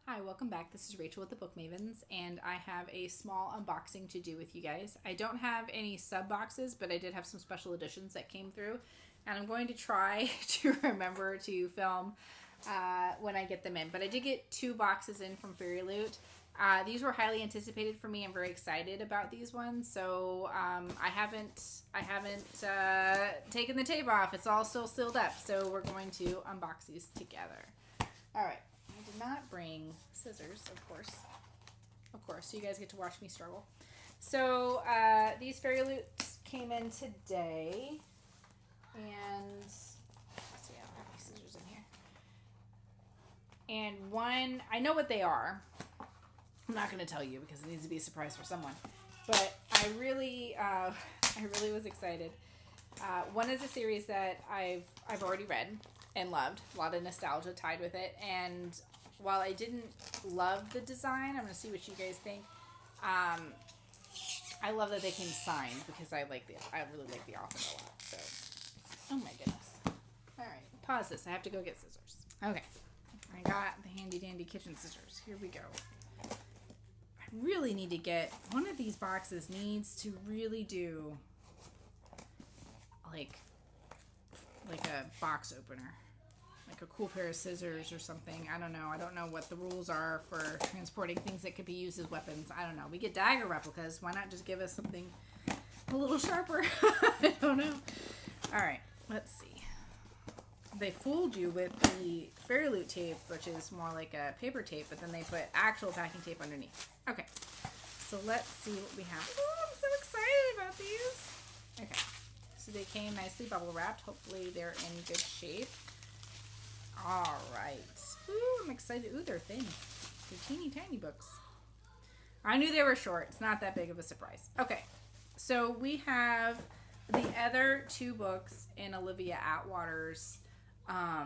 Hi, welcome back. This is Rachel with the Book Mavens, and I have a small unboxing to do with you guys. I don't have any sub boxes, but I did have some special editions that came through, and I'm going to try to remember to film when I get them in. But I did get 2 boxes in from FairyLoot. These were highly anticipated for me. I'm very excited about these ones. So I haven't taken the tape off. It's all still sealed up. So we're going to unbox these together. All right. I did not bring scissors, of course. Of course. So you guys get to watch me struggle. So these FairyLoots came in today. And let's see, I don't have any scissors in here. And one, I know what they are. I'm not going to tell you because it needs to be a surprise for someone. But I really was excited. One is a series that I've already read and loved. A lot of nostalgia tied with it. And while I didn't love the design, I'm going to see what you guys think. I love that they came signed because I really like the author a lot. So, oh my goodness. All right, pause this. I have to go get scissors. Okay, I got the handy dandy kitchen scissors. Here we go. I really need to get one of these boxes. Needs to really do like a box opener, like a cool pair of scissors or something. I don't know. I don't know what the rules are for transporting things that could be used as weapons. I don't know. We get dagger replicas. Why not just give us something a little sharper? I don't know. All right, let's see. They fooled you with the FairyLoot tape, which is more like a paper tape, but then they put actual packing tape underneath. Okay, so let's see what we have. Oh, I'm so excited about these. Okay, so they came nicely bubble wrapped. Hopefully they're in good shape. All right. Ooh, I'm excited. Ooh, they're thin. They're teeny tiny books. I knew they were short. It's not that big of a surprise. Okay, so we have the other 2 books in Olivia Atwater's. I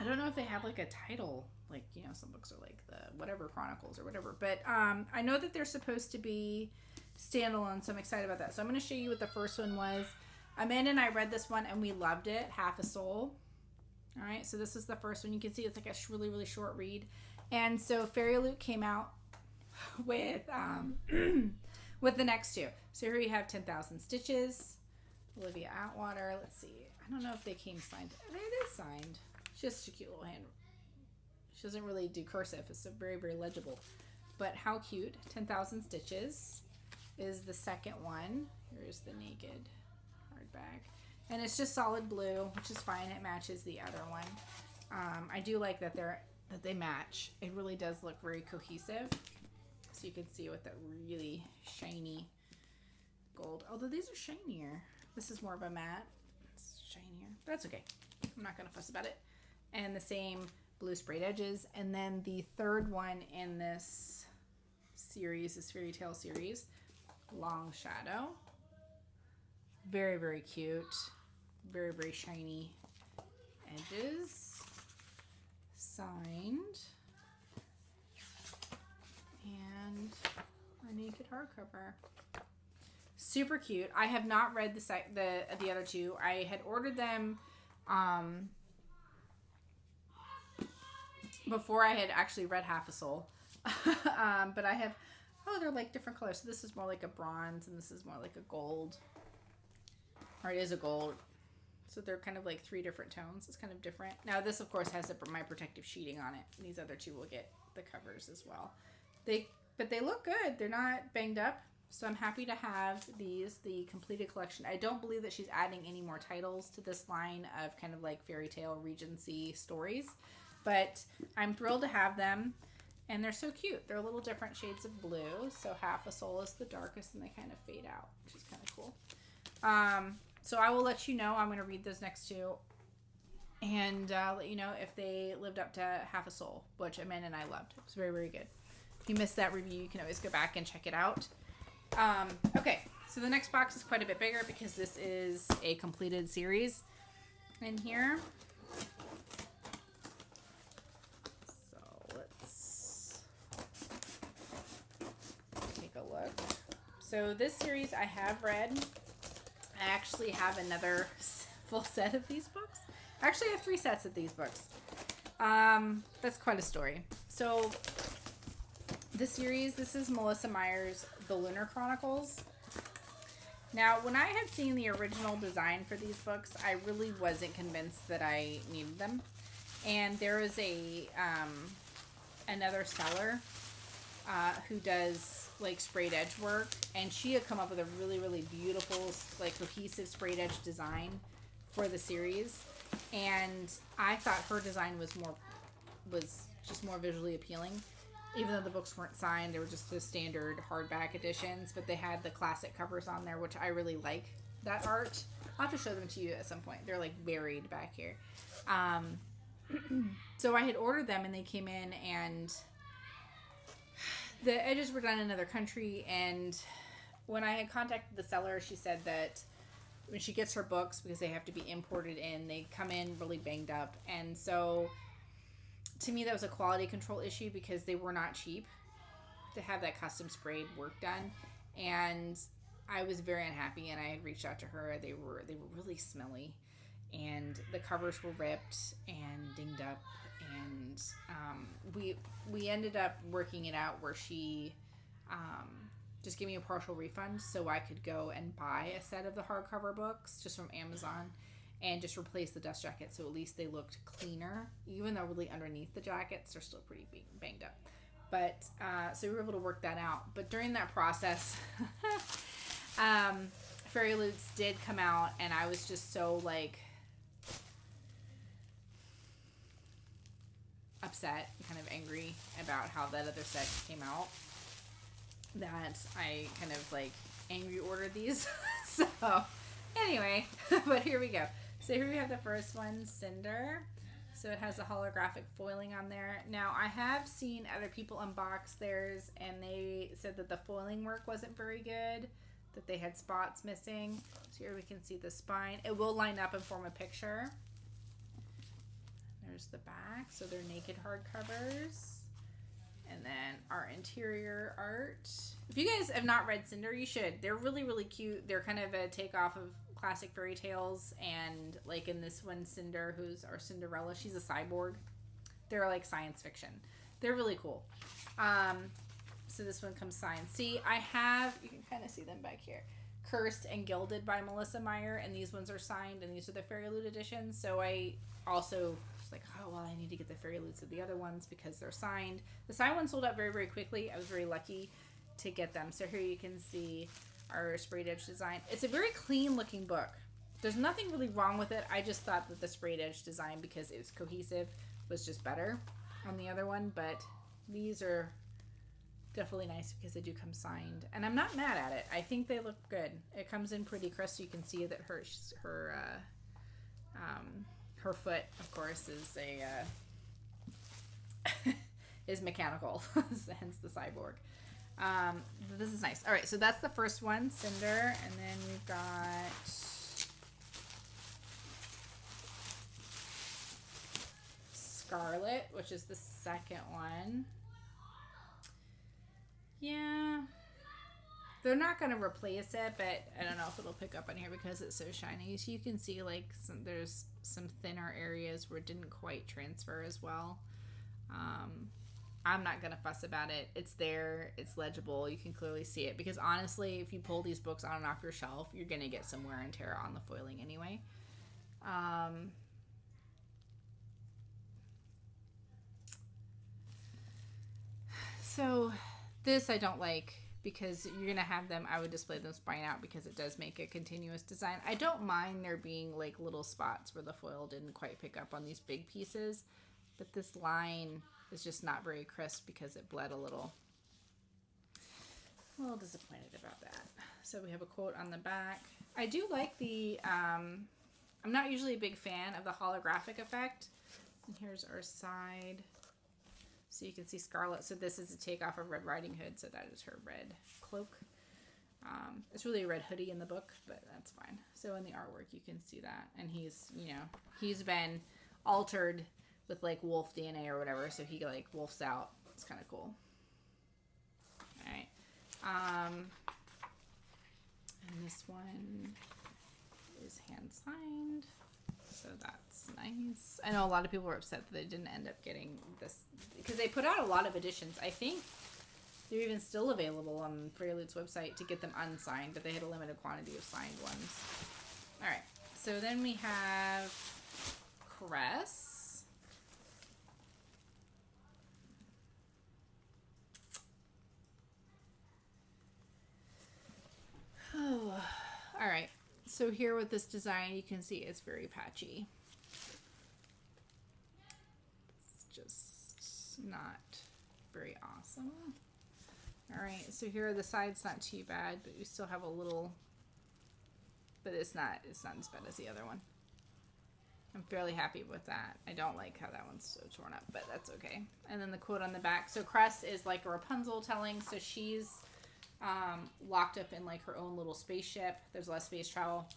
don't know if they have like a title, like, you know, some books are like the whatever Chronicles or whatever, but I know that they're supposed to be standalone, so I'm excited about that. So I'm going to show you what the first one was. Amanda and I read this one and we loved it, Half a Soul. All right, so this is the first one. You can see it's like a really, really short read. And so FairyLoot came out with with the next 2. So here we have 10,000 Stitches, Olivia Atwater. Let's see. I don't know if they came signed. It is signed. Just a cute little hand. She doesn't really do cursive. It's very, very legible. But how cute. 10,000 Stitches is the second one. Here's the naked hardback. And it's just solid blue, which is fine. It matches the other one. I do like that they match. It really does look very cohesive. So you can see with that really shiny gold. Although these are shinier. This is more of a matte. It's shinier. That's okay. I'm not going to fuss about it. And the same blue sprayed edges. And then the third one in this series, this fairy tale series, Long Shadow. Very, very cute. Very, very shiny edges. Signed. And a naked hardcover. Super cute. I have not read the other 2. I had ordered them before I had actually read Half a Soul. But I have, they're like different colors. So this is more like a bronze and this is more like a gold. Or it is a gold. So they're kind of like 3 different tones. It's kind of different. Now this, of course, has my protective sheeting on it. And these other 2 will get the covers as well. But they look good. They're not banged up. So I'm happy to have these, the completed collection. I don't believe that she's adding any more titles to this line of kind of like fairy tale Regency stories. But I'm thrilled to have them. And they're so cute. They're little different shades of blue. So Half a Soul is the darkest and they kind of fade out, which is kind of cool. So I will let you know. I'm going to read those next 2. And let you know if they lived up to Half a Soul, which Amanda and I loved. It was very, very good. If you missed that review, you can always go back and check it out. Okay, so the next box is quite a bit bigger because this is a completed series in here. So let's take a look. So this series I have read. I actually have another full set of these books. I actually have 3 sets of these books. That's quite a story. So the series, this is Melissa Meyer's The Lunar Chronicles. Now, when I had seen the original design for these books, I really wasn't convinced that I needed them. And there is a another seller who does like sprayed edge work, and she had come up with a really, really beautiful, like cohesive sprayed edge design for the series. And I thought her design was just more visually appealing. Even though the books weren't signed, they were just the standard hardback editions, but they had the classic covers on there, which I really like that art. I'll have to show them to you at some point. They're like buried back here. So I had ordered them and they came in, and the edges were done in another country. And when I had contacted the seller, she said that when she gets her books, because they have to be imported in, they come in really banged up. And so to me, that was a quality control issue, because they were not cheap to have that custom sprayed work done. And I was very unhappy, and I had reached out to her. They were really smelly, and the covers were ripped and dinged up. And we ended up working it out where she just gave me a partial refund so I could go and buy a set of the hardcover books just from Amazon and just replace the dust jacket, so at least they looked cleaner, even though really underneath the jackets they're still pretty banged up. But so we were able to work that out. But during that process, FairyLoots did come out, and I was just so like upset, kind of angry about how that other set came out, that I kind of like angry ordered these. So anyway, but here we go. So here we have the first one, Cinder. So it has a holographic foiling on there. Now, I have seen other people unbox theirs, and they said that the foiling work wasn't very good, that they had spots missing. So here we can see the spine. It will line up and form a picture. There's the back. So they're naked hardcovers. And then our interior art. If you guys have not read Cinder, you should. They're really, really cute. They're kind of a takeoff of classic fairy tales, and like in this one, Cinder, who's our Cinderella, she's a cyborg. They're like science fiction. They're really cool. So this one comes signed. See, I have, you can kind of see them back here, Cursed and Gilded by Melissa Meyer, and these ones are signed, and these are the FairyLoot editions. So I also was like, oh well, I need to get the FairyLoots of the other ones because they're signed. The signed ones sold out very, very quickly. I was very lucky to get them. So here you can see our sprayed edge design. It's a very clean looking book. There's nothing really wrong with it. I just thought that the sprayed edge design, because it was cohesive, was just better on the other one. But these are definitely nice because they do come signed, and I'm not mad at it. I think they look good. It comes in pretty crisp. You can see that her foot, of course, is is mechanical, hence the cyborg. This is nice. All right, so that's the first one, Cinder, and then we've got Scarlet, which is the second one. Yeah, they're not going to replace it, but I don't know if it'll pick up on here because it's so shiny. So you can see like there's some thinner areas where it didn't quite transfer as well. I'm not going to fuss about it. It's there. It's legible. You can clearly see it. Because honestly, if you pull these books on and off your shelf, you're going to get some wear and tear on the foiling anyway. So this I don't like, because you're going to have them, I would display them spine out because it does make a continuous design. I don't mind there being like little spots where the foil didn't quite pick up on these big pieces. But this line is just not very crisp because it bled a little. I'm a little disappointed about that. So we have a quote on the back. I do like the, I'm not usually a big fan of the holographic effect. And here's our side. So you can see Scarlet. So this is a takeoff of Red Riding Hood. So that is her red cloak. It's really a red hoodie in the book, but that's fine. So in the artwork, you can see that. And he's, you know, he's been altered with like wolf DNA or whatever, so he like wolfs out. It's kind of cool. All right. And this one is hand signed, so that's That's nice. I know a lot of people were upset that they didn't end up getting this because they put out a lot of editions. I think they're even still available on FairyLoot's website to get them unsigned, but they had a limited quantity of signed ones. All right. So then we have Cress. Oh, all right. So here with this design, you can see it's very patchy. It's just not very awesome. All right, so here are the sides, not too bad, but we still have a little, but it's not as bad as the other one. I'm fairly happy with that. I don't like how that one's so torn up, but that's okay. And then the quote on the back. So Cress is like a Rapunzel telling, so she's locked up in like her own little spaceship. There's less space travel,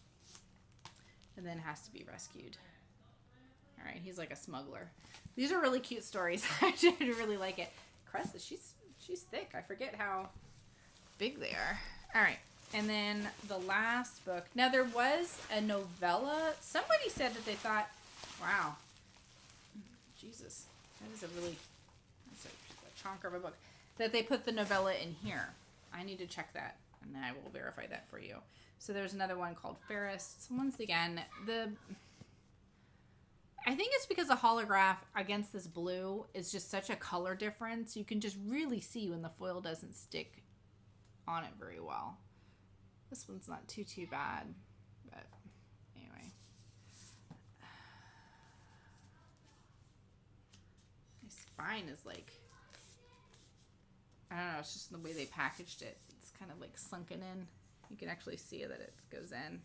and then has to be rescued. All right, he's like a smuggler. These are really cute stories. I really like it. Cress, she's thick. I forget how big they are. All right, and then the last book. Now there was a novella. Somebody said that they thought, wow, Jesus, that's a chunk of a book. That they put the novella in here. I need to check that, and then I will verify that for you. So there's another one called Faerie. So once again, I think it's because the holograph against this blue is just such a color difference. You can just really see when the foil doesn't stick on it very well. This one's not too bad, but anyway. My spine is like, I don't know, it's just the way they packaged it. It's kind of like sunken in. You can actually see that it goes in.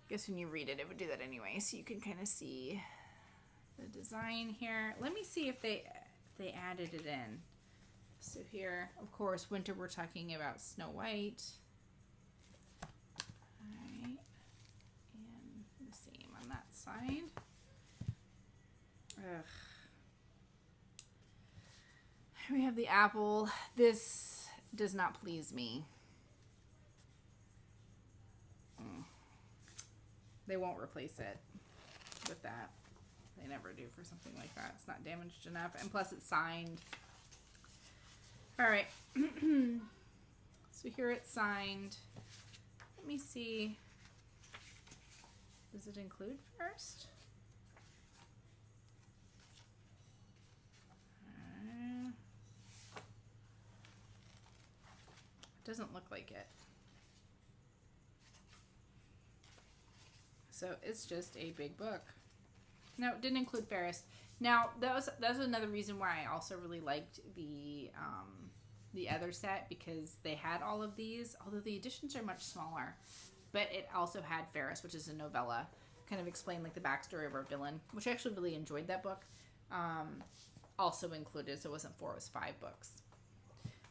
Guess when you read it, it would do that anyway. So you can kind of see the design here. Let me see if they added it in. So here, of course, winter we're talking about Snow White. Alright. And the same on that side. Ugh. We have the apple. This does not please me. They won't replace it with that. They never do for something like that. It's not damaged enough. And plus it's signed. All right. So here it's signed. Let me see. Does it include first? Doesn't look like it. So it's just a big book. No, it didn't include Faerie. Now that was another reason why I also really liked the other set, because they had all of these, although the editions are much smaller. But it also had Faerie, which is a novella, kind of explained like the backstory of our villain, which I actually really enjoyed that book. Also included, so it wasn't 4, it was 5 books.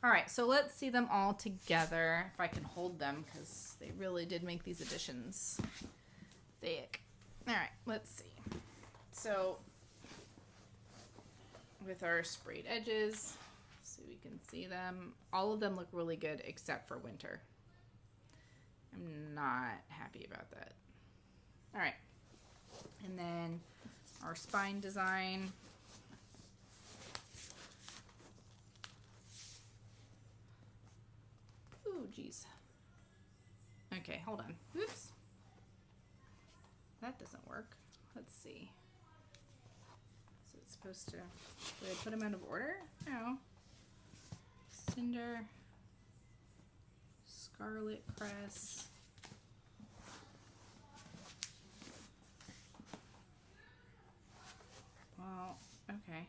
All right, so let's see them all together, if I can hold them, because they really did make these editions thick. All right, let's see. So with our sprayed edges, so we can see them. All of them look really good except for winter. I'm not happy about that. All right, and then our spine design. Ooh, geez. Okay, hold on. Oops. That doesn't work. Let's see. So it's supposed to... Did I put them out of order? No. Cinder. Scarlet Cress. Well, okay.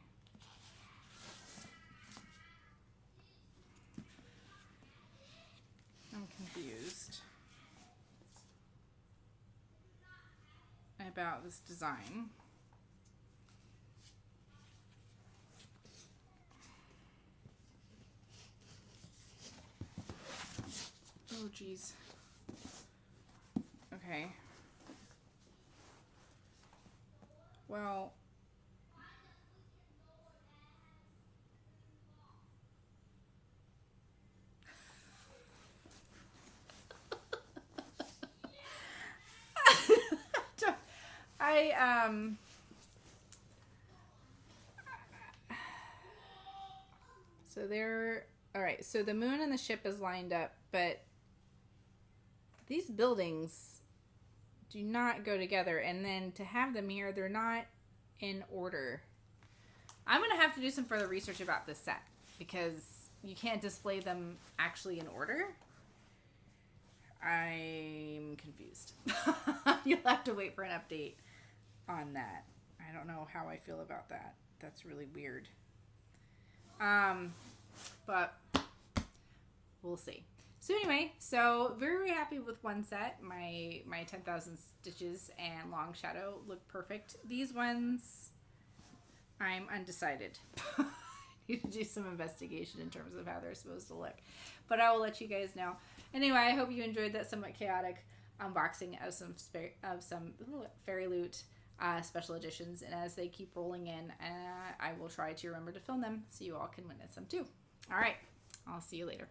I'm confused about this design. Oh, geez. Okay. Well... So they're all right. So the moon and the ship is lined up, but these buildings do not go together. And then to have them here, they're not in order. I'm gonna have to do some further research about this set because you can't display them actually in order. I'm confused. You'll have to wait for an update on that. I don't know how I feel about that. That's really weird. But we'll see. So anyway, so very, very happy with one set. My 10,000 Stitches and Long Shadow look perfect. These ones, I'm undecided. I need to do some investigation in terms of how they're supposed to look. But I will let you guys know. Anyway, I hope you enjoyed that somewhat chaotic unboxing of some FairyLoot special editions. And as they keep rolling in, I will try to remember to film them so you all can witness them too. All right. I'll see you later.